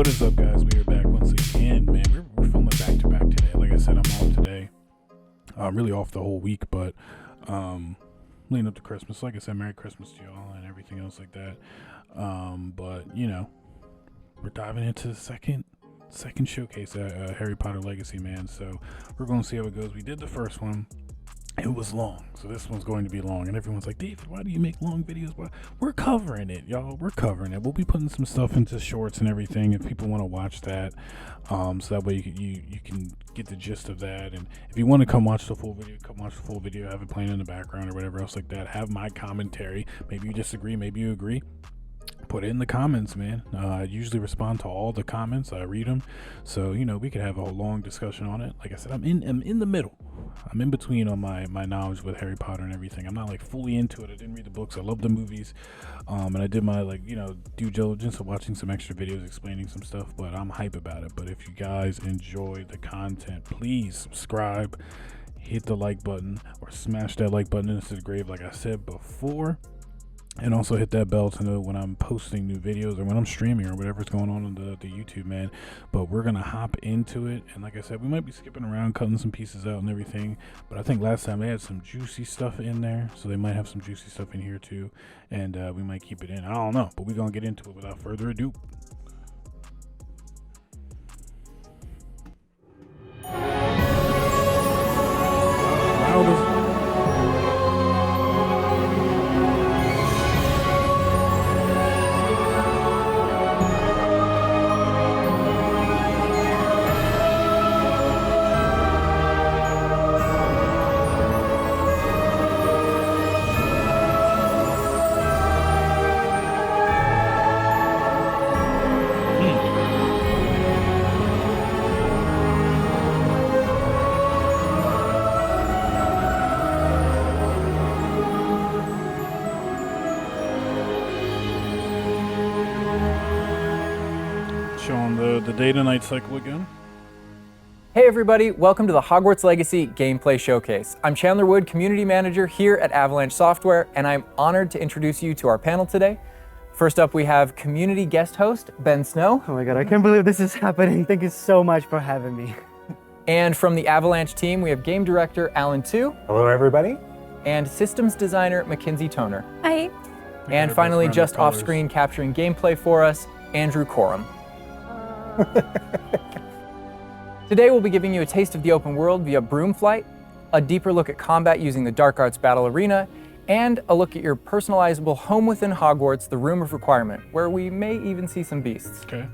What is up, guys? We are back once again, man. We're filming back to back today. Like I said, I'm off today. I'm really off the whole week, but leading up to Christmas. Like I said, Merry Christmas to y'all and everything else like that. But you know, we're diving into the second showcase at Harry Potter Legacy, man. So we're going to see how it goes. We did the first one. It was long, so this one's going to be long, and everyone's like, David, why do you make long videos? Well, we're covering it, y'all. We're covering it. We'll be putting some stuff into shorts and everything if people want to watch that, so that way you can get the gist of that. And if you want to come watch the full video, have it playing in the background or whatever else like that. Have my commentary. Maybe you disagree, maybe you agree. Put it in the comments, man. I usually respond to all the comments. I read them, so you know we could have a long discussion on it. Like I said, I'm in the middle. I'm in between on my knowledge with Harry Potter and everything. I'm not like fully into it. I didn't read the books. I love the movies, and I did my due diligence of watching some extra videos explaining some stuff. But I'm hype about it. But if you guys enjoy the content, please subscribe, hit the like button, or smash that like button into the grave, like I said before. And also hit that bell to know when I'm posting new videos or when I'm streaming or whatever's going on the YouTube, man. But we're going to hop into it. And like I said, we might be skipping around, cutting some pieces out and everything. But I think last time they had some juicy stuff in there. So they might have some juicy stuff in here too. And we might keep it in. I don't know. But we're going to get into it without further ado. Showing the day to night cycle again. Hey everybody, welcome to the Hogwarts Legacy Gameplay Showcase. I'm Chandler Wood, Community Manager here at Avalanche Software, and I'm honored to introduce you to our panel today. First up, we have community guest host, Ben Snow. Oh my God, I can't believe this is happening. Thank you so much for having me. And from the Avalanche team, we have Game Director Alan Tu. Hello everybody. And Systems Designer Mackenzie Toner. Hi. And finally, just off screen capturing gameplay for us, Andrew Corum. Today we'll be giving you a taste of the open world via broom flight, a deeper look at combat using the Dark Arts Battle Arena, and a look at your personalizable home within Hogwarts, the Room of Requirement, where we may even see some beasts. Okay.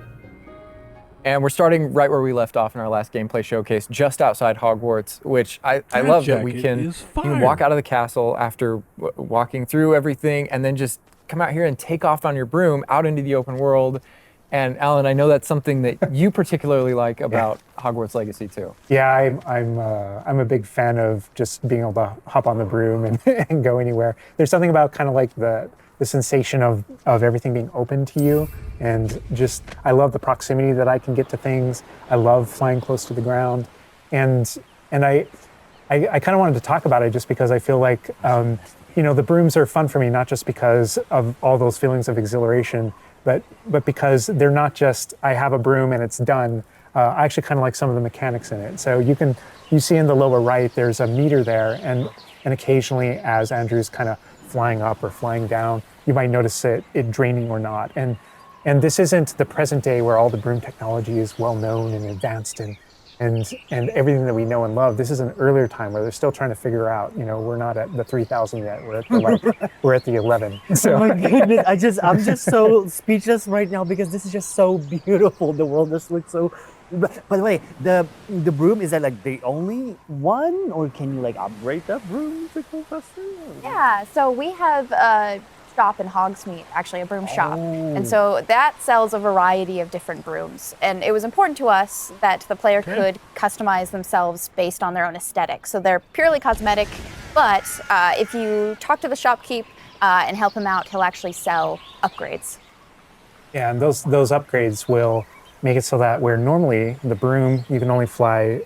And we're starting right where we left off in our last gameplay showcase, just outside Hogwarts, which I love that we can walk out of the castle after walking through everything and then just come out here and take off on your broom out into the open world. And Alan, I know that's something that you particularly like about Hogwarts Legacy too. Yeah, I'm a big fan of just being able to hop on the broom and go anywhere. There's something about kind of like the sensation of everything being open to you, and just I love the proximity that I can get to things. I love flying close to the ground, and I kind of wanted to talk about it just because I feel like the brooms are fun for me, not just because of all those feelings of exhilaration, but because they're not just I have a broom and it's done. I actually kind of like some of the mechanics in it. So you see in the lower right there's a meter there, and occasionally as Andrew's kind of flying up or flying down, you might notice it draining or not. And this isn't the present day where all the broom technology is well known and advanced and everything that we know and love. This is an earlier time where they're still trying to figure out, we're not at the 3000 yet. We're at the 11. So. Oh my goodness, I'm just so speechless right now because this is just so beautiful. The world just looks so. By the way, the broom, is that like the only one, or can you like upgrade that broom to go faster? Yeah, so we have a shop in Hogsmeade, actually a broom shop. And so that sells a variety of different brooms. And it was important to us that the player could customize themselves based on their own aesthetic. So they're purely cosmetic, but if you talk to the shopkeep and help him out, he'll actually sell upgrades. Yeah, and those upgrades will make it so that where normally the broom, you can only fly,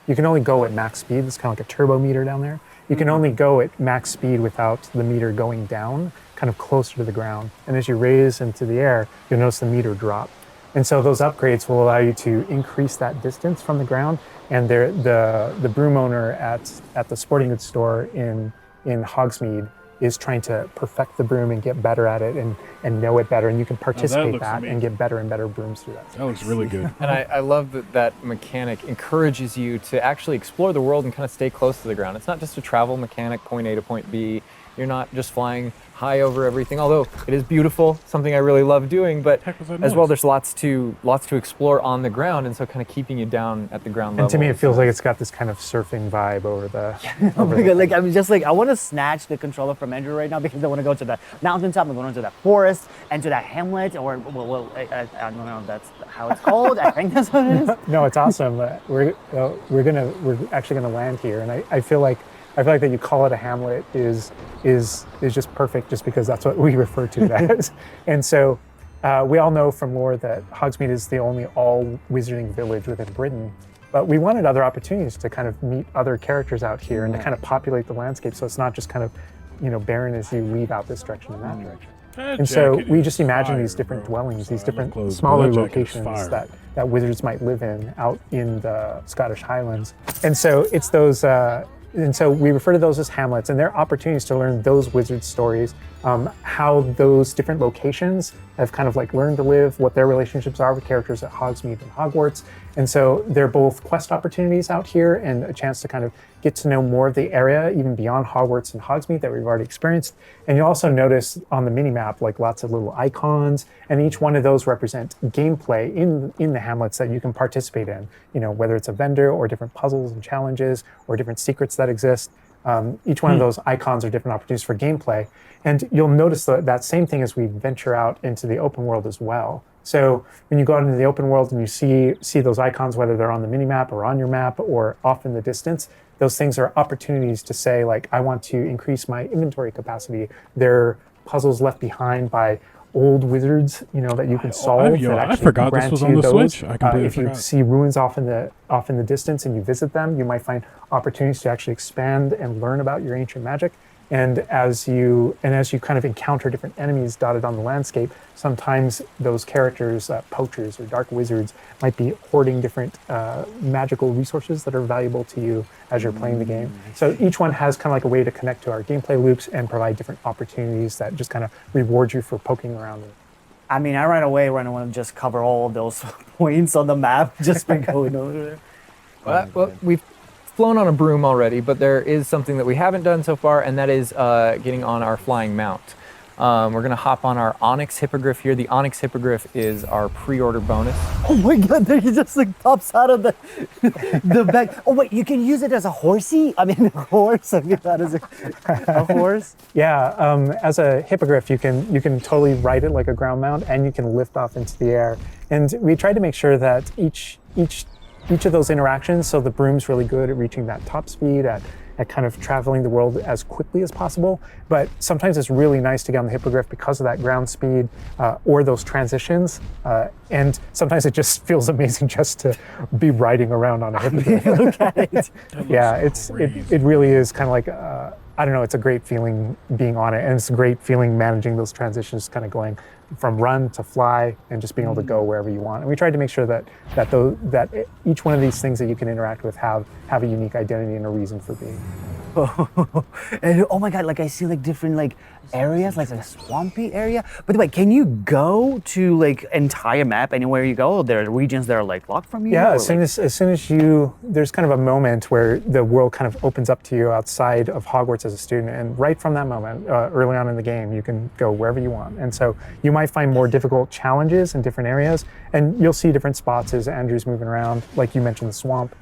you can only go at max speed. It's kind of like a turbo meter down there. You can only go at max speed without the meter going down, kind of closer to the ground. And as you raise into the air, you'll notice the meter drop. And so those upgrades will allow you to increase that distance from the ground. And the broom owner at the sporting goods store in Hogsmeade is trying to perfect the broom and get better at it and know it better. And you can participate that and get better and better brooms through that. That looks really good. And I love that mechanic encourages you to actually explore the world and kind of stay close to the ground. It's not just a travel mechanic, point A to point B. You're not just flying high over everything, although it is beautiful, something I really love doing, but as well there's lots to explore on the ground, and so kind of keeping you down at the ground level. And to me it feels like it's got this kind of surfing vibe over the Oh my god, like I'm just like, I want to snatch the controller from Andrew right now because I want to go to the mountaintop, I'm going to that forest and to that hamlet, or I don't know if that's how it's called. I think that's what it is. No, it's awesome. We're actually gonna land here, and I feel like that you call it a hamlet is just perfect, just because that's what we refer to it as. And so we all know from lore that Hogsmeade is the only all wizarding village within Britain, but we wanted other opportunities to kind of meet other characters out here and to kind of populate the landscape, so it's not just kind of barren as you leave out this direction and that direction. And so we just imagine these different dwellings, these different smaller locations that wizards might live in out in the Scottish Highlands. And so it's those and so we refer to those as hamlets, and they're opportunities to learn those wizard stories, how those different locations have kind of like learned to live, what their relationships are with characters at Hogsmeade and Hogwarts. And so they're both quest opportunities out here and a chance to kind of get to know more of the area, even beyond Hogwarts and Hogsmeade that we've already experienced. And you'll also notice on the mini-map, like lots of little icons, and each one of those represent gameplay in the hamlets that you can participate in, whether it's a vendor or different puzzles and challenges or different secrets that exist. Each one of those icons are different opportunities for gameplay. And you'll notice that same thing as we venture out into the open world as well. So when you go out into the open world and you see those icons, whether they're on the mini-map or on your map or off in the distance, those things are opportunities to say, like, I want to increase my inventory capacity. They're puzzles left behind by old wizards, that you can solve. I forgot this was on the Switch. I completely if you see ruins off in the distance and you visit them, you might find opportunities to actually expand and learn about your ancient magic. And as you kind of encounter different enemies dotted on the landscape, sometimes those characters, poachers or dark wizards, might be hoarding different magical resources that are valuable to you as you're playing the game. So each one has kind of like a way to connect to our gameplay loops and provide different opportunities that just kind of reward you for poking around. I mean, I right away want to just cover all of those points on the map just by going over there. Well, we've flown on a broom already, but there is something that we haven't done so far, and that is getting on our flying mount. We're going to hop on our Onyx Hippogriff here. The Onyx Hippogriff is our pre-order bonus. Oh my god, there he just like pops out of the back. Oh wait, you can use it as a horsey? I mean, a horse? I mean, that is a horse? Yeah, as a hippogriff, you can totally ride it like a ground mount, and you can lift off into the air. And we tried to make sure that each of those interactions, so the broom's really good at reaching that top speed, at kind of traveling the world as quickly as possible, but sometimes it's really nice to get on the hippogriff because of that ground speed or those transitions, and sometimes it just feels amazing just to be riding around on a hippogriff. Look at it. Yeah, it really is kind of like, I don't know, it's a great feeling being on it, and it's a great feeling managing those transitions, kind of going from run to fly and just being able to go wherever you want. And we tried to make sure that each one of these things that you can interact with have a unique identity and a reason for being. And oh my god, like I see like different like areas, like a swampy area. By the way, can you go to like entire map anywhere you go? There are regions that are like locked from you? Yeah, as soon as you, there's kind of a moment where the world kind of opens up to you outside of Hogwarts as a student, and right from that moment, early on in the game, you can go wherever you want. And so you might find more difficult challenges in different areas, and you'll see different spots as Andrew's moving around, like you mentioned, the swamp.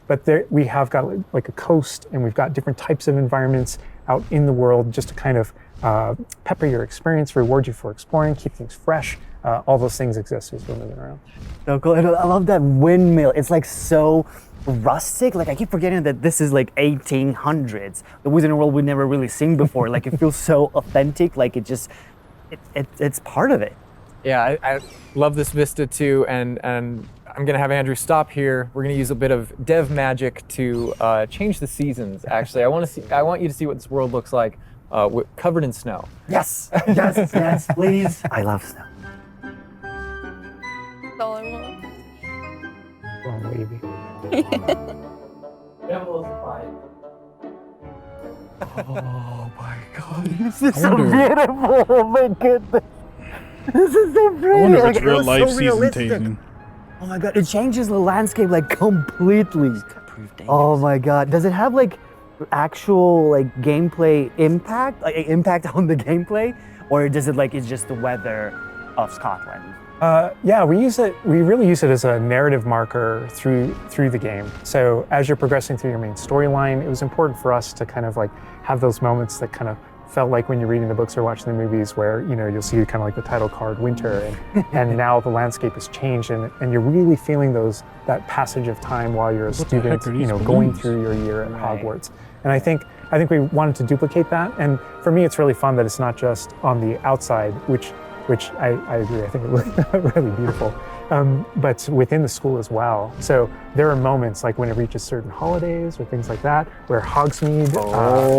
But there, we have got like a coast, and we've got different types of environments out in the world just to kind of pepper your experience, reward you for exploring, keep things fresh. All those things exist as we're moving around. So cool. I love that windmill. It's like so rustic. Like I keep forgetting that this is like 1800s. The Wizarding World we've never really seen before. Like it feels so authentic. Like it's part of it. Yeah, I love this vista too, and I'm gonna have Andrew stop here. We're gonna use a bit of dev magic to change the seasons. Actually, I want you to see what this world looks like covered in snow. Yes, yes, yes, please. I love snow. adorable. Oh, baby. Oh my god. This is I so wonder- beautiful. Oh my goodness. This is so pretty. I wonder if Like, it's it real was life so season realistic. tasting. Oh my god, it changes the landscape like completely. Oh my god, does it have like actual like gameplay impact, like impact on the gameplay, or does it like it's just the weather of Scotland? Yeah, we use it. We really use it as a narrative marker through the game. So as you're progressing through your main storyline, it was important for us to kind of like have those moments that kind of felt like when you're reading the books or watching the movies, where you'll see kind of like the title card, winter, and now the landscape has changed, and you're really feeling that passage of time while you're a student, going balloons? through your year at Right. Hogwarts. And I think we wanted to duplicate that. And for me, it's really fun that it's not just on the outside, which I agree, I think it looks really beautiful, but within the school as well. So there are moments like when it reaches certain holidays or things like that, where Hogsmeade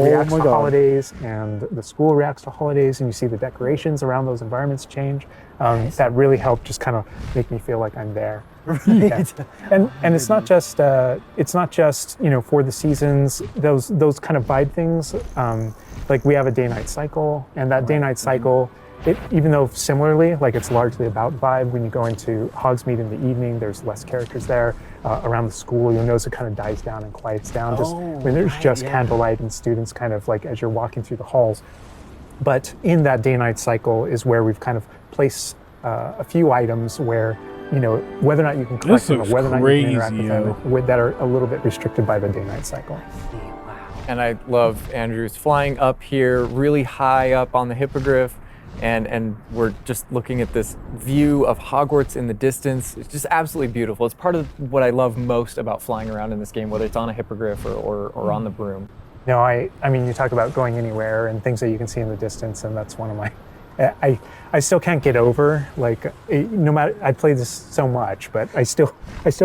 reacts my to God. holidays and the school reacts to holidays, and you see the decorations around those environments change. That really helped just kind of make me feel like I'm there. Yeah. And it's not just for the seasons, those kind of vibe things. Like we have a day-night cycle, and that day-night cycle, even though similarly, like it's largely about vibe, when you go into Hogsmeade in the evening, there's less characters there. Around the school, you'll notice it kind of dies down and quiets down just when there's just candlelight and students kind of like as you're walking through the halls. But in that day-night cycle is where we've kind of placed a few items where, whether or not you can collect them or looks whether or not you can interact with crazy, them, that are a little bit restricted by the day-night cycle. And I love Andrew's flying up here, really high up on the hippogriff. And we're just looking at this view of Hogwarts in the distance. It's just absolutely beautiful. It's part of what I love most about flying around in this game, whether it's on a hippogriff or on the broom. No, I mean, you talk about going anywhere and things that you can see in the distance, and that's one of my, I still can't get over, like, no matter, I play this so much, but I still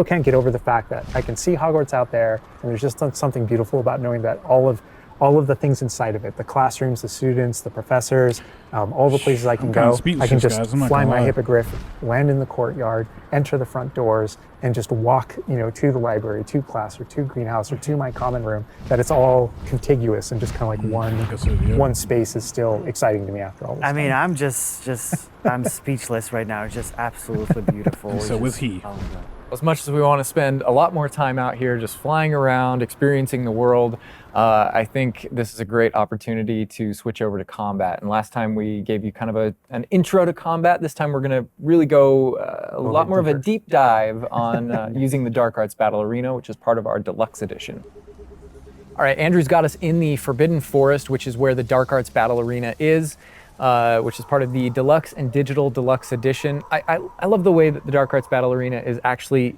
can't get over the fact that I can see Hogwarts out there, and there's just something beautiful about knowing that all of the things inside of it, the classrooms, the students, the professors, all the places I can go, I can just fly my hippogriff, land in the courtyard, enter the front doors, and just walk, to the library, to class, or to greenhouse, or to my common room, that it's all contiguous and just kind of like one space is still exciting to me after all this I mean, time. I'm just I'm speechless right now. It's just absolutely beautiful. And so It's was just- he. Oh my god. As much as we want to spend a lot more time out here just flying around, experiencing the world, I think this is a great opportunity to switch over to combat. And last time we gave you kind of an intro to combat. This time we're going to really go a lot more of a deep dive on using the Dark Arts Battle Arena, which is part of our Deluxe Edition. All right, Andrew's got us in the Forbidden Forest, which is where the Dark Arts Battle Arena is. Which is part of the Deluxe and Digital Deluxe Edition. I love the way that the Dark Arts Battle Arena is actually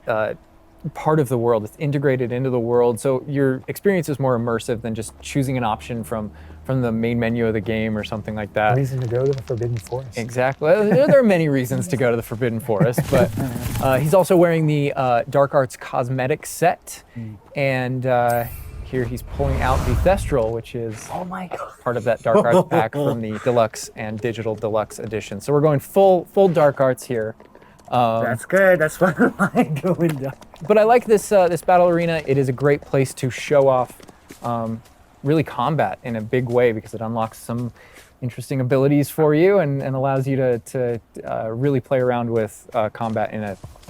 part of the world. It's integrated into the world, so your experience is more immersive than just choosing an option from the main menu of the game or something like that. Reason to go to the Forbidden Forest. Exactly. There are many reasons to go to the Forbidden Forest, but he's also wearing the Dark Arts cosmetic set, and here he's pulling out the Thestral, which is part of that Dark Arts pack from the Deluxe and Digital Deluxe Edition. So we're going full Dark Arts here. That's good. That's what I going down. But I like this this battle arena. It is a great place to show off really combat in a big way, because it unlocks some interesting abilities for you and allows you to really play around with combat in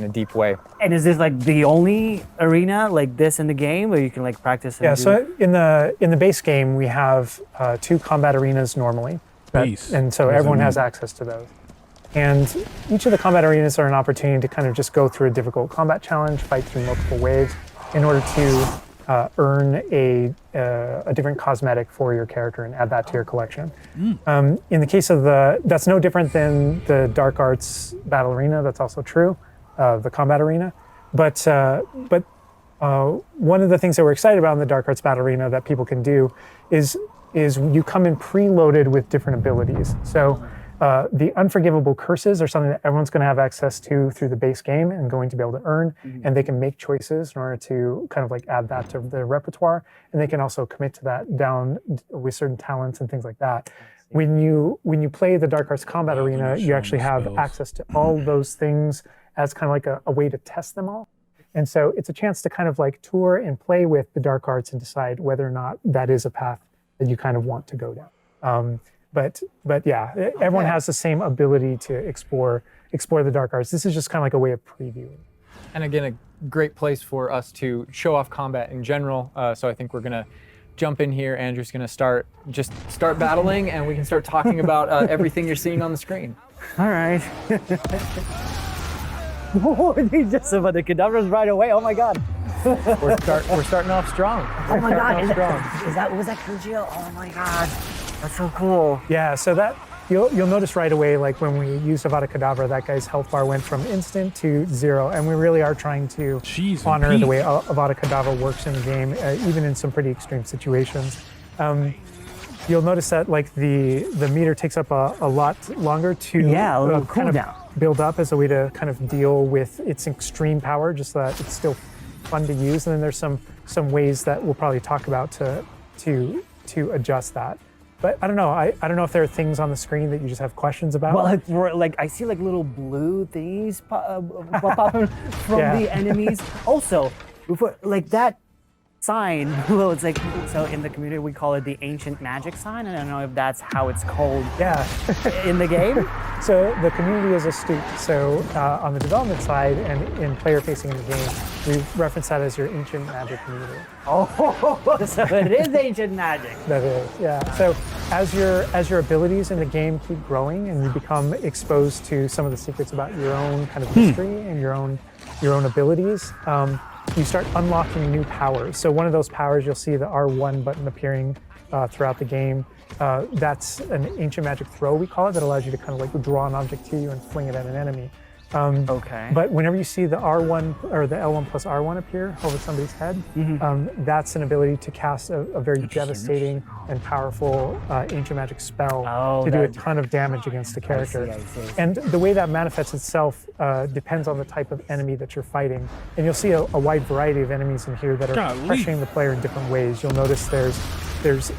a deep way. And is this like the only arena like this in the game where you can like practice? Yeah, so in the base game we have 2 combat arenas normally, and so everyone has access to those. And each of the combat arenas are an opportunity to kind of just go through a difficult combat challenge, fight through multiple waves, in order to earn a different cosmetic for your character and add that to your collection. In the case of that's no different than the Dark Arts Battle Arena. That's also true, the combat arena. But one of the things that we're excited about in the Dark Arts Battle Arena that people can do is you come in preloaded with different abilities. So the unforgivable curses are something that everyone's going to have access to through the base game and going to be able to earn, and they can make choices in order to kind of like add that to their repertoire, and they can also commit to that down with certain talents and things like that. When you play the Dark Arts Combat Arena, you actually have access to all those things as kind of like a way to test them all. And so it's a chance to kind of like tour and play with the dark arts and decide whether or not that is a path that you kind of want to go down. But yeah, everyone has the same ability to explore the dark arts. This is just kind of like a way of previewing. And again, a great place for us to show off combat in general. So I think we're gonna jump in here. Andrew's gonna start battling, and we can start talking about everything you're seeing on the screen. All right. Oh, they just about the cadavers right away. Oh my god. We're starting off strong. Oh my god. Was that Kujio? Oh my god. That's so cool. Yeah, so that you'll notice right away, like when we used Avada Kedavra, that guy's health bar went from instant to 0, and we really are trying to honor the way Avada Kedavra works in the game, even in some pretty extreme situations. You'll notice that like the meter takes up a lot longer to kind of build up as a way to kind of deal with its extreme power, just so that it's still fun to use. And then there's some ways that we'll probably talk about to adjust that. But I don't know. I don't know if there are things on the screen that you just have questions about. Well, like I see like little blue things pop up from the enemies. Also, like that sign, well, it's like, so in the community we call it the ancient magic sign. I don't know if that's how it's called in the game. So the community is astute. So on the development side and in player facing in the game, we reference that as your ancient magic meter. Oh, so it is ancient magic. That is, yeah. So as your abilities in the game keep growing and you become exposed to some of the secrets about your own kind of history and your own abilities, you start unlocking new powers. So one of those powers, you'll see the R1 button appearing throughout the game. That's an ancient magic throw, we call it, that allows you to kind of like draw an object to you and fling it at an enemy. But whenever you see the R1 or the L1 plus R1 appear over somebody's head, that's an ability to cast a very devastating and powerful ancient magic spell to do a ton of damage against the character. I see. And the way that manifests itself depends on the type of enemy that you're fighting. And you'll see a wide variety of enemies in here that are pressuring the player in different ways. You'll notice there's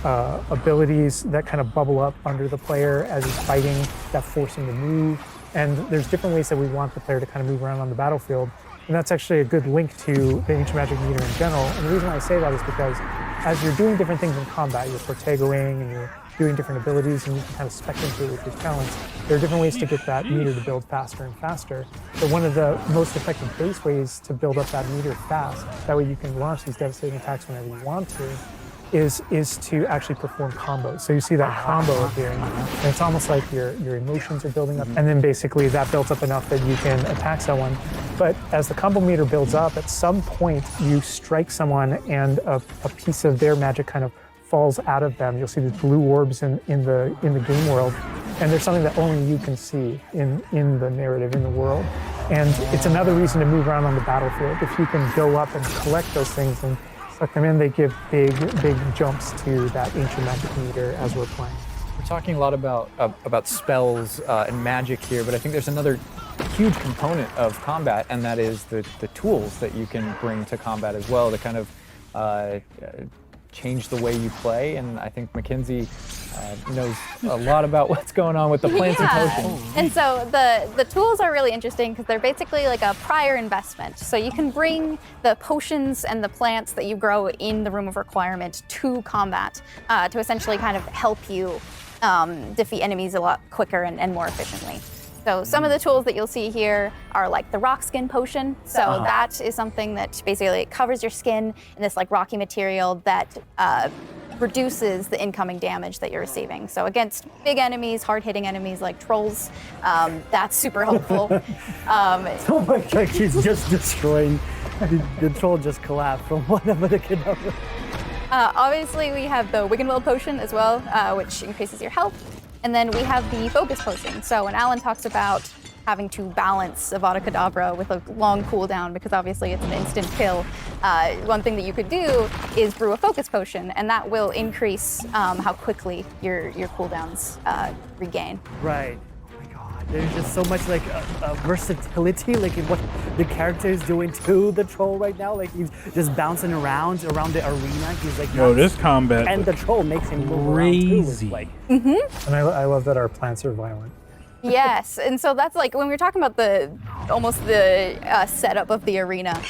abilities that kind of bubble up under the player as he's fighting that force him to move. And there's different ways that we want the player to kind of move around on the battlefield. And that's actually a good link to the ancient magic meter in general. And the reason why I say that is because as you're doing different things in combat, you're Protegoing and you're doing different abilities and you can kind of spec into it with your talents, there are different ways to get that meter to build faster and faster. So one of the most effective base ways to build up that meter fast, that way you can launch these devastating attacks whenever you want to, is to actually perform combos. So you see that combo appearing, and it's almost like your emotions are building up, and then basically that builds up enough that you can attack someone. But as the combo meter builds up, at some point you strike someone and a piece of their magic kind of falls out of them. You'll see these blue orbs in the game world, and there's something that only you can see in the narrative, in the world. And it's another reason to move around on the battlefield. If you can go up and collect those things and suck them in, they give big jumps to that ancient magic meter as we're playing. We're talking a lot about spells and magic here, but I think there's another huge component of combat, and that is the tools that you can bring to combat as well to kind of change the way you play. And I think Mackenzie knows a lot about what's going on with the plants and potions. And so the tools are really interesting because they're basically like a prior investment. So you can bring the potions and the plants that you grow in the room of requirement to combat to essentially kind of help you defeat enemies a lot quicker and more efficiently. So some of the tools that you'll see here are like the rock skin potion. So that is something that basically covers your skin in this like rocky material that reduces the incoming damage that you're receiving. So against big enemies, hard-hitting enemies like trolls, that's super helpful. Oh my god, she's just destroying. The troll just collapsed from whatever the kid. Obviously, we have the Wiggenweld potion as well, which increases your health. And then we have the focus potion. So when Alan talks about having to balance Avada Kedavra with a long cooldown, because obviously it's an instant kill, one thing that you could do is brew a focus potion, and that will increase how quickly your cooldowns regain. Right. There's just so much like versatility, like in what the character is doing to the troll right now. Like he's just bouncing around the arena. He's like, yo, this combat, and the troll makes him move crazy. Around too, like. And I love that our plants are violent. Yes, and so that's like when we were talking about almost the setup of the arena,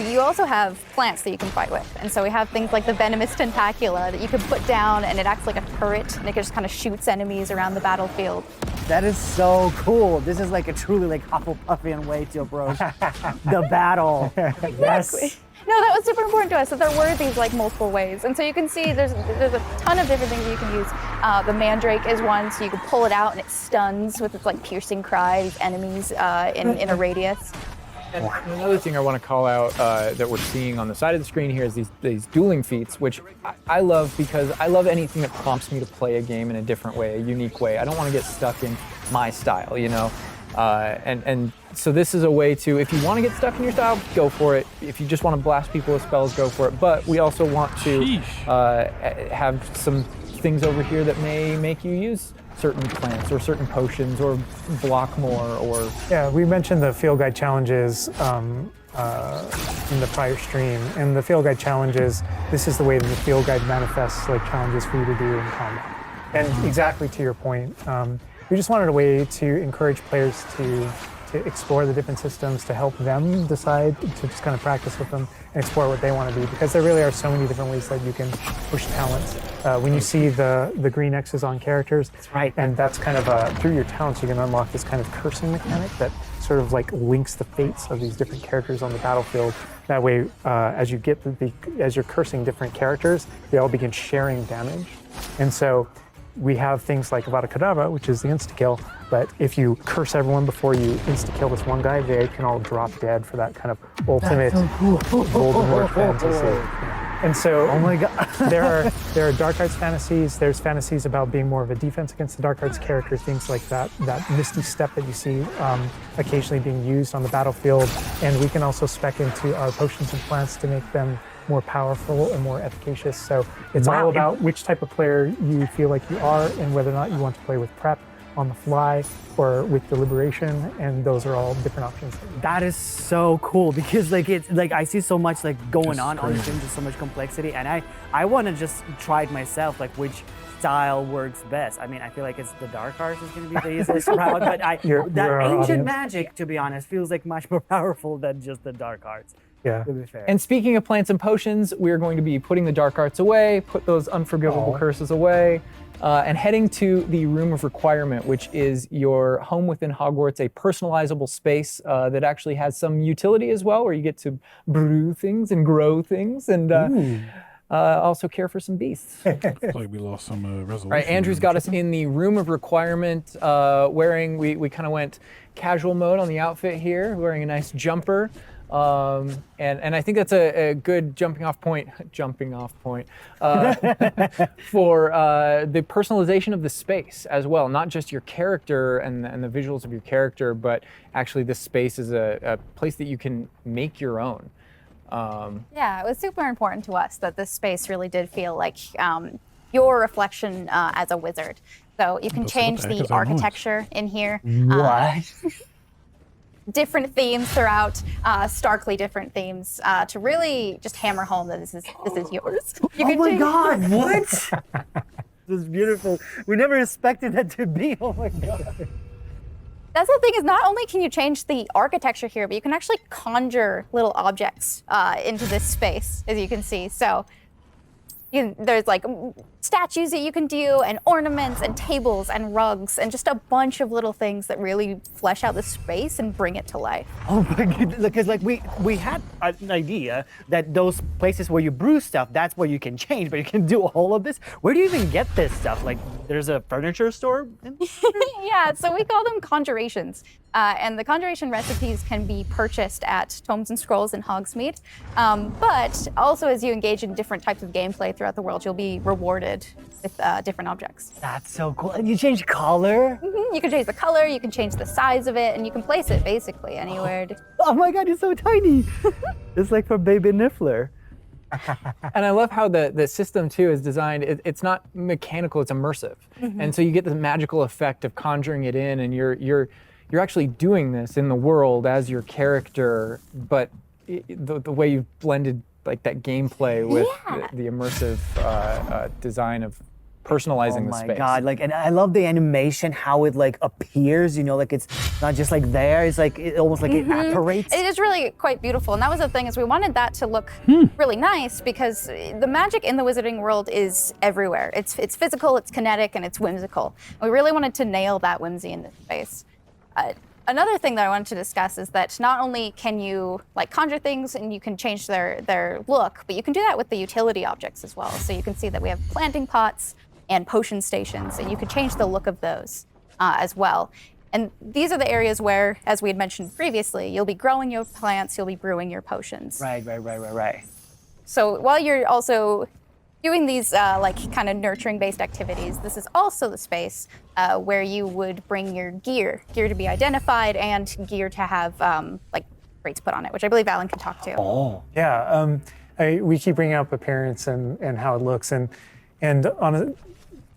you also have plants that you can fight with. And so we have things like the venomous tentacula that you can put down and it acts like a turret and it just kind of shoots enemies around the battlefield. That is so cool. This is like a truly like Hufflepuffian way to approach the battle. Yes. No, that was super important to us that there were these like multiple ways. And so you can see there's a ton of different things you can use. The mandrake is one, so you can pull it out and it stuns with its like piercing cry these enemies in a radius. And another thing I want to call out that we're seeing on the side of the screen here is these dueling feats, which I love because I love anything that prompts me to play a game in a different way, a unique way. I don't want to get stuck in my style, you know? And so this is a way to, if you want to get stuck in your style, go for it. If you just want to blast people with spells, go for it. But we also want to have some things over here that may make you use certain plants or certain potions or block more or... Yeah, we mentioned the field guide challenges in the prior stream. And the field guide challenges, this is the way that the field guide manifests like challenges for you to do in combat. And exactly to your point, we just wanted a way to encourage players to explore the different systems, to help them decide, to just kind of practice with them and explore what they want to be, because there really are so many different ways that you can push talents. When you see the green X's on characters, that's right. And that's kind of through your talents you can unlock this kind of cursing mechanic that sort of like links the fates of these different characters on the battlefield. That way, as you get as you're cursing different characters, they all begin sharing damage, and so. We have things like Avada Kedavra, which is the insta-kill, but if you curse everyone before you insta-kill this one guy, they can all drop dead for that kind of ultimate Voldemort fantasy. And so, oh my God. there are dark arts fantasies. There's fantasies about being more of a defense against the dark arts characters, things like that misty step that you see occasionally being used on the battlefield. And we can also spec into our potions and plants to make them more powerful and more efficacious. So it's all about which type of player you feel like you are and whether or not you want to play with prep on the fly or with deliberation, and those are all different options. That is so cool because like it's like I see so much like going on the stream, just so much complexity, and I want to just try it myself, like which style works best. I mean, I feel like it's the dark arts is going to be the easiest route, but that ancient magic, to be honest, feels like much more powerful than just the dark arts. Yeah. To be fair. And speaking of plants and potions, we're going to be putting the dark arts away, put those unforgivable curses away, and heading to the Room of Requirement, which is your home within Hogwarts, a personalizable space that actually has some utility as well, where you get to brew things and grow things and also care for some beasts. Looks like we lost some resolution. Right, Andrew's got us in the Room of Requirement, wearing, we kind of went casual mode on the outfit here, wearing a nice jumper. And I think that's a good jumping off point for the personalization of the space as well. Not just your character and the visuals of your character, but actually this space is a place that you can make your own. Yeah, it was super important to us that this space really did feel like your reflection as a wizard. So you can change the architecture in here. What? Different themes throughout, starkly different themes, to really just hammer home that this is yours. Oh my God! What? This is beautiful. We never expected that to be. Oh my God. That's the thing is not only can you change the architecture here, but you can actually conjure little objects into this space, as you can see. So there's like statues that you can do and ornaments and tables and rugs and just a bunch of little things that really flesh out the space and bring it to life. Oh my God, because like we had an idea that those places where you brew stuff, that's where you can change, but you can do all of this. Where do you even get this stuff? Like there's a furniture store? Yeah, so we call them conjurations. And the conjuration recipes can be purchased at Tomes and Scrolls in Hogsmeade. But also as you engage in different types of gameplay throughout the world, you'll be rewarded with different objects. That's so cool. And you change color? Mm-hmm. You can change the color, you can change the size of it, and you can place it basically anywhere. Oh my God, it's so tiny. It's like for baby Niffler. And I love how the system too is designed. It's not mechanical, it's immersive. Mm-hmm. And so you get the magical effect of conjuring it in, and you're actually doing this in the world as your character, but the way you've blended like that gameplay with the immersive design of personalizing the Oh space. my god! Like, and I love the animation, how it like appears. You know, like it's not just like there. It's like it almost like it apparates. It is really quite beautiful, and that was the thing, is we wanted that to look really nice, because the magic in the Wizarding World is everywhere. It's physical, it's kinetic, and it's whimsical. We really wanted to nail that whimsy in this space. Another thing that I wanted to discuss is that not only can you like conjure things and you can change their look, but you can do that with the utility objects as well. So you can see that we have planting pots and potion stations, and you can change the look of those as well. And these are the areas where, as we had mentioned previously, you'll be growing your plants, you'll be brewing your potions. Right. So while you're also doing these like kind of nurturing based activities, this is also the space where you would bring your gear to be identified and gear to have like rates put on it, which I believe Alan can talk to. Oh. Yeah, we keep bringing up appearance and how it looks, and on a,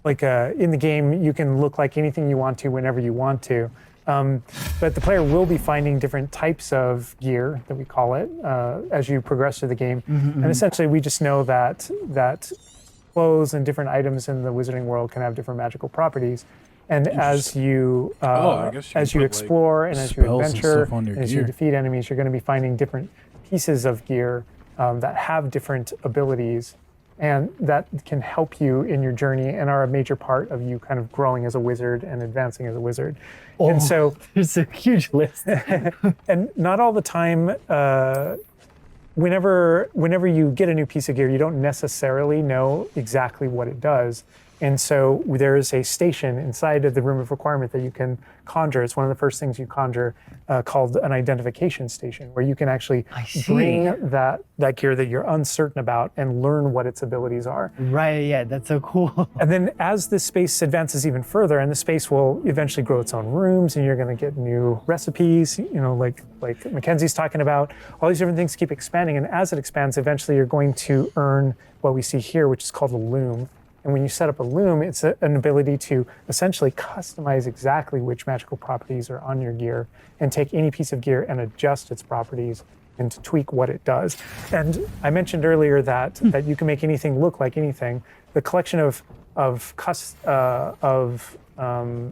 like in the game, you can look like anything you want to whenever you want to. But the player will be finding different types of gear, that we call it, as you progress through the game. And essentially, we just know that clothes and different items in the Wizarding World can have different magical properties. And as you explore and as you adventure, and as you defeat enemies, you're going to be finding different pieces of gear that have different abilities, and that can help you in your journey and are a major part of you kind of growing as a wizard and advancing as a wizard. Oh, and so there's a huge list. and not all the time, whenever you get a new piece of gear, you don't necessarily know exactly what it does. And so there is a station inside of the room of requirement that you can conjure. It's one of the first things you conjure, called an identification station, where you can actually bring that gear that you're uncertain about and learn what its abilities are. Right, yeah, that's so cool. And then as this space advances even further, and the space will eventually grow its own rooms, and you're going to get new recipes, you know, like Mackenzie's talking about, all these different things keep expanding. And as it expands, eventually you're going to earn what we see here, which is called a loom. And when you set up a loom, it's an ability to essentially customize exactly which magical properties are on your gear, and take any piece of gear and adjust its properties and to tweak what it does. And I mentioned earlier that you can make anything look like anything. The collection of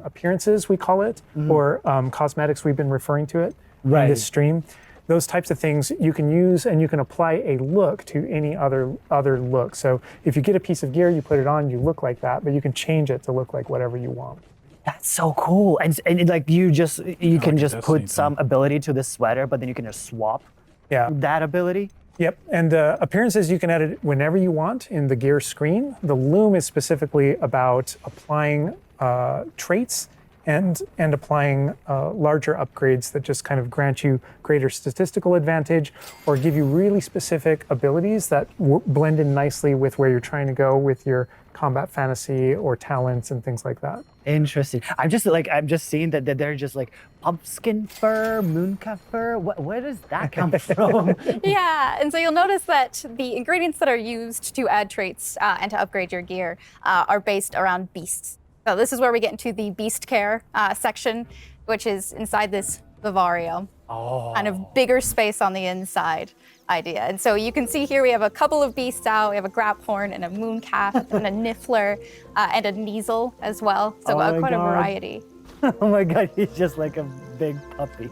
appearances, we call it, or cosmetics, we've been referring to it in this stream. Those types of things you can use, and you can apply a look to any other look. So if you get a piece of gear, you put it on, you look like that, but you can change it to look like whatever you want. That's so cool. And like you can just put some ability to this sweater, but then you can just swap that ability. Yep, and appearances you can edit whenever you want in the gear screen. The loom is specifically about applying traits and applying larger upgrades that just kind of grant you greater statistical advantage, or give you really specific abilities that blend in nicely with where you're trying to go with your combat fantasy or talents and things like that. Interesting. I'm just seeing that they're just like pumpkin fur, mooncalf fur. Where does that come from? Yeah, and so you'll notice that the ingredients that are used to add traits and to upgrade your gear are based around beasts. So this is where we get into the beast care section, which is inside this vivarium. Kind of bigger space on the inside idea. And so you can see here we have a couple of beasts out. We have a graphorn and a mooncalf and a niffler and a neasel as well. So quite a variety. Oh my god, he's just like a big puppy.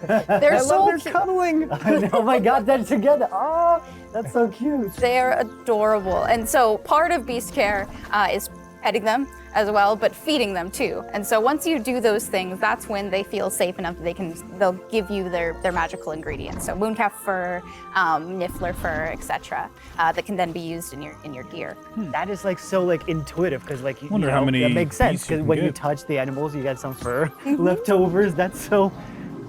They're so cute. Cuddling. Oh my god, they're together. Oh, that's so cute. They're adorable. And so part of beast care is petting them as well, but feeding them too. And so once you do those things, that's when they feel safe enough that they'll give you their magical ingredients. So mooncalf fur, niffler fur, etc. That can then be used in your gear. That is like so like intuitive, because like you Wonder know, how many that makes sense, beasts you because can when you get. touch the animals, you get some fur leftovers. That's so.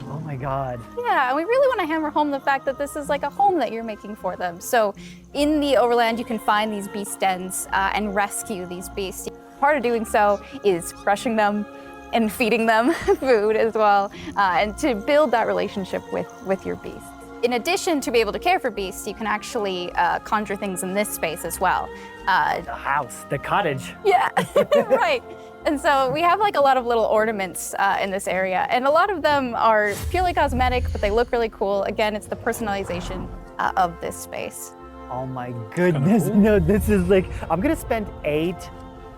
Oh my god. Yeah, and we really want to hammer home the fact that this is like a home that you're making for them. So in the overland, you can find these beast dens and rescue these beasts. Part of doing so is brushing them and feeding them food as well, and to build that relationship with your beasts. In addition to be able to care for beasts, you can actually conjure things in this space as well. The house, the cottage. Yeah, right. And so we have like a lot of little ornaments in this area, and a lot of them are purely cosmetic, but they look really cool. Again, it's the personalization of this space. Oh my goodness. No, this is like, I'm gonna spend 8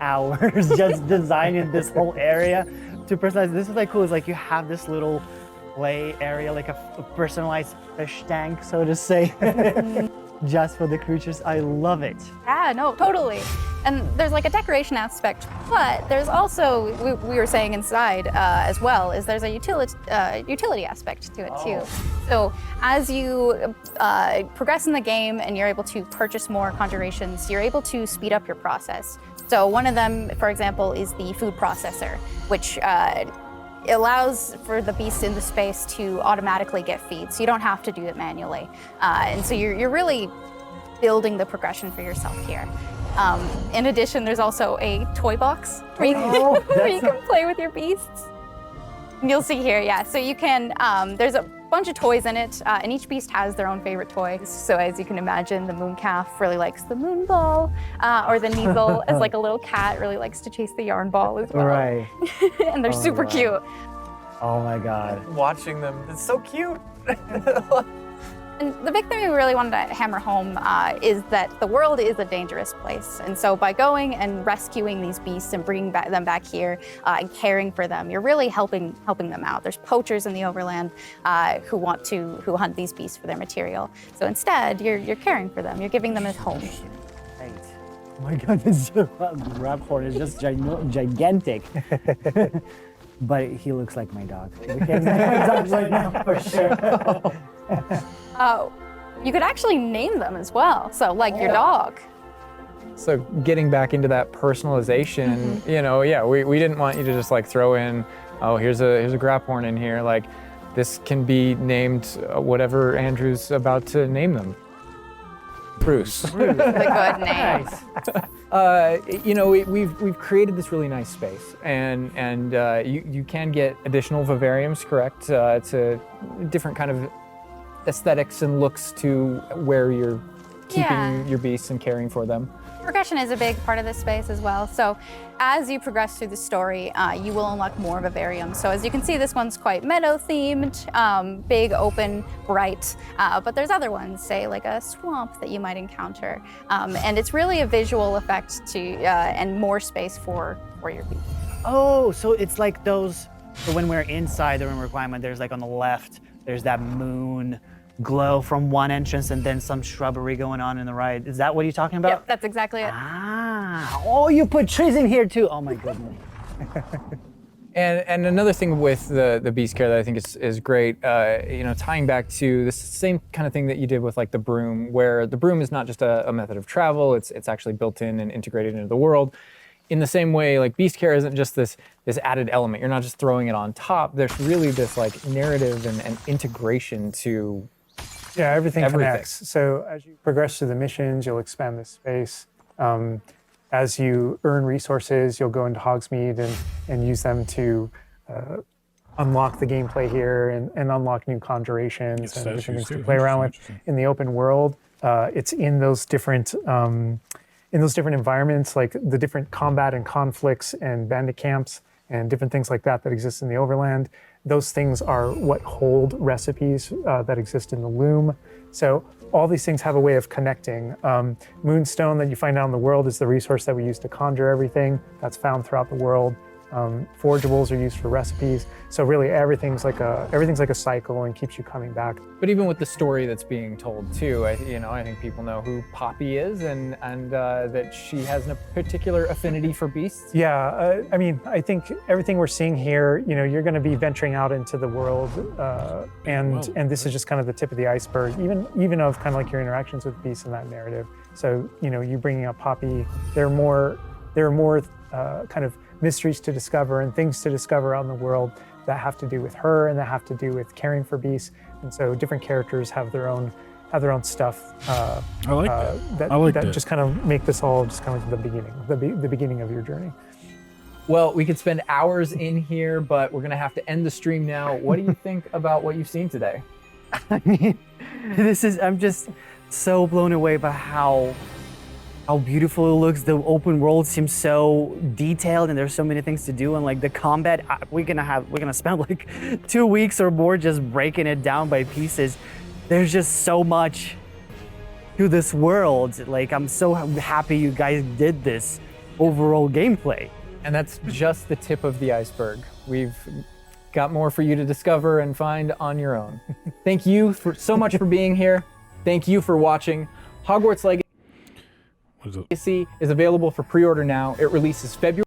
hours just designing this whole area to personalize. This is like cool. It's like you have this little play area, like a personalized fish tank, so to say, just for the creatures. I love it. Yeah, no, totally. And there's like a decoration aspect, but there's also, we were saying inside as well, is there's a utility aspect to it too. So as you progress in the game and you're able to purchase more conjurations, you're able to speed up your process. So one of them, for example, is the food processor, which allows for the beast in the space to automatically get feed, so you don't have to do it manually. And so you're really building the progression for yourself here. In addition, there's also a toy box where you can play with your beasts. And you'll see here, yeah. So you can, there's a bunch of toys in it, and each beast has their own favorite toys. So as you can imagine, the moon calf really likes the moon ball, or the Neasel, as like a little cat, really likes to chase the yarn ball as well. Right. And they're super cute. Oh my God. Watching them, it's so cute. And the big thing we really wanted to hammer home is that the world is a dangerous place. And so by going and rescuing these beasts and bringing them back here and caring for them, you're really helping them out. There's poachers in the overland who hunt these beasts for their material. So instead, you're caring for them. You're giving them a home. Right. Oh my God, this Raphorn is just gigantic. But he looks like my dog. My dog right now, for sure. You could actually name them as well. So like your dog. So getting back into that personalization, you know, yeah, we didn't want you to just like throw in, oh, here's a Graphorn in here. Like this can be named whatever Andrew's about to name them. Bruce. It's a good name. You know, we've created this really nice space, and you can get additional vivariums, correct? To different kind of aesthetics and looks to where you're keeping your beasts and caring for them. Progression is a big part of this space as well. So as you progress through the story, you will unlock more vivariums. So as you can see, this one's quite meadow themed, big, open, bright, but there's other ones, say like a swamp that you might encounter. And it's really a visual effect to and more space for your beast. Oh, so it's like those, so when we're inside the room requirement, there's like on the left, there's that moon glow from one entrance and then some shrubbery going on the right. Is that what you're talking about? Yep, that's exactly it. Ah, oh, you put trees in here too. Oh my goodness. And another thing with the beast care that I think is great, you know, tying back to this same kind of thing that you did with like the broom, where the broom is not just a method of travel, it's actually built in and integrated into the world. In the same way, like beast care isn't just this added element. You're not just throwing it on top. There's really this like narrative and integration to everything connects. So as you progress through the missions, you'll expand this space. As you earn resources, you'll go into Hogsmeade and use them to unlock the gameplay here and unlock new conjurations and different things to play around with in the open world. It's in those different environments, like the different combat and conflicts and bandit camps and different things like that exist in the overland. Those things are what hold recipes that exist in the loom. So all these things have a way of connecting. Moonstone that you find out in the world is the resource that we use to conjure everything. That's found throughout the world. Forageables are used for recipes. So really everything's like a cycle and keeps you coming back. But even with the story that's being told too, I think people know who Poppy is and that she has a particular affinity for beasts. Yeah, I mean, I think everything we're seeing here, you know, you're going to be venturing out into the world, and this is just kind of the tip of the iceberg, even of kind of like your interactions with beasts in that narrative. So, you know, you bringing up Poppy, there are more kind of mysteries to discover and things to discover out in the world that have to do with her and that have to do with caring for beasts. And so different characters have their own stuff. I like that. Just kind of make this all just kind of like the beginning of your journey. Well, we could spend hours in here, but we're gonna have to end the stream now. What do you think about what you've seen today? I mean, I'm just so blown away by how beautiful it looks. The open world seems so detailed and there's so many things to do, and like the combat, we're gonna spend like 2 weeks or more just breaking it down by pieces. There's just so much to this world. Like, I'm so happy you guys did this. overall gameplay. And that's just the tip of the iceberg. We've got more for you to discover and find on your own. Thank you so much for being here. Thank you for watching. Hogwarts Legacy is available for pre-order now. It releases February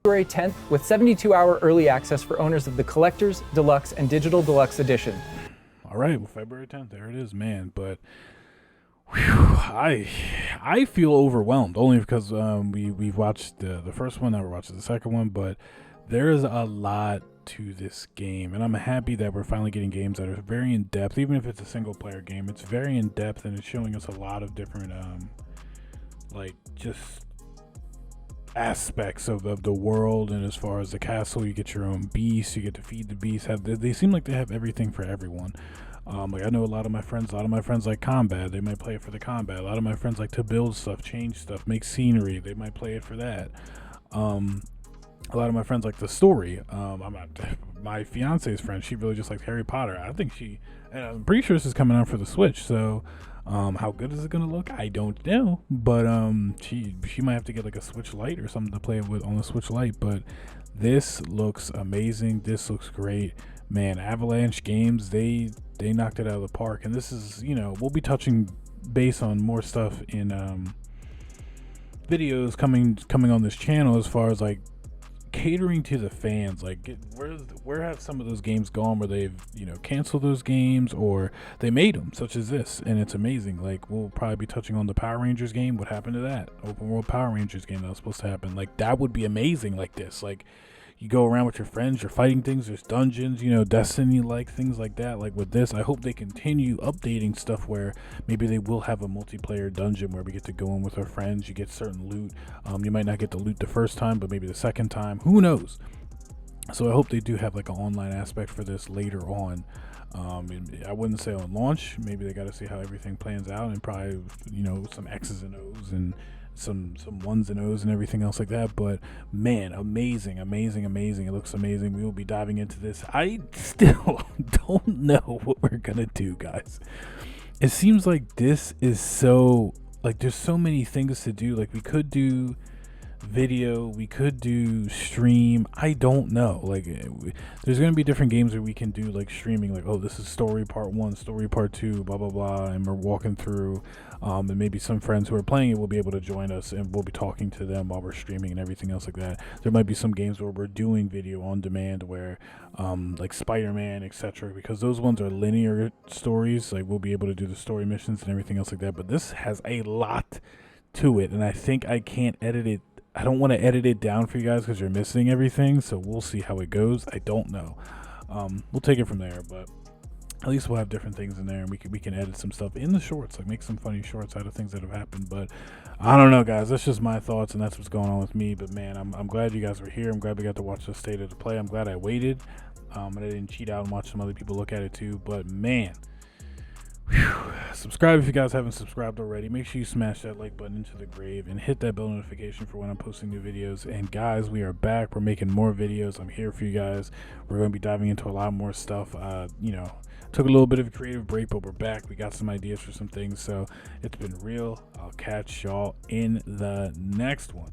10th with 72-hour early access for owners of the Collector's, Deluxe, and Digital Deluxe Edition. All right, well, February 10th, there it is, man. But whew, I feel overwhelmed only because we've watched the first one, now we're watching the second one, but there is a lot to this game, and I'm happy that we're finally getting games that are very in depth. Even if it's a single player game, it's very in depth, and it's showing us a lot of different like just aspects of the world. And as far as the castle, you get your own beast, you get to feed the beast. They seem like they have everything for everyone. Like I know a lot of my friends like combat. They might play it for the combat. A lot of my friends like to build stuff, change stuff, make scenery. They might play it for that. A lot of my friends like the story. My fiance's friend, she really just likes Harry Potter. I'm pretty sure this is coming out for the Switch. So, how good is it gonna look? I don't know. But she might have to get like a Switch Lite or something to play it with on the Switch Lite. But this looks amazing. This looks great, man. Avalanche Games, they knocked it out of the park. And this is, we'll be touching base on more stuff in videos coming on this channel as far as like catering to the fans. Like where have some of those games gone where they've canceled those games, or they made them, such as this, and it's amazing. Like we'll probably be touching on the Power Rangers game. What happened to that open world Power Rangers game that was supposed to happen? Like that would be amazing. Like this, like you go around with your friends, you're fighting things, there's dungeons, Destiny, like things like that. Like with this, I hope they continue updating stuff where maybe they will have a multiplayer dungeon where we get to go in with our friends. You get certain loot. You might not get the loot the first time, but maybe the second time, who knows? So I hope they do have like an online aspect for this later on. I wouldn't say on launch. Maybe they got to see how everything plans out, and probably some X's and O's and some ones and O's and everything else like that. But man, amazing. It looks amazing. We will be diving into this. I still don't know what we're gonna do, guys. It seems like this is so, like, there's so many things to do. Like we could do video, we could do stream. I don't know. Like there's gonna be different games where we can do like streaming, like, oh, this is story part 1, story part 2, blah blah blah, and we're walking through, and maybe some friends who are playing it will be able to join us, and we'll be talking to them while we're streaming and everything else like that. There might be some games where we're doing video on demand, where like Spider-Man, etc., because those ones are linear stories. Like we'll be able to do the story missions and everything else like that. But this has a lot to it, and I think I can't edit it. I don't want to edit it down for you guys because you're missing everything. So we'll see how it goes. I don't know. We'll take it from there, but at least we'll have different things in there, and we can edit some stuff in the shorts, like make some funny shorts out of things that have happened. But I don't know, guys. That's just my thoughts, and that's what's going on with me. But man, I'm glad you guys were here. I'm glad we got to watch the state of the play. I'm glad I waited, and I didn't cheat out and watch some other people look at it too. But man. Whew. Subscribe if you guys haven't subscribed already. Make sure you smash that like button into the grave and hit that bell notification for when I'm posting new videos. And guys, we are back. We're making more videos. I'm here for you guys. We're going to be diving into a lot more stuff. Took a little bit of a creative break, but we're back. We got some ideas for some things, so it's been real. I'll catch y'all in the next one.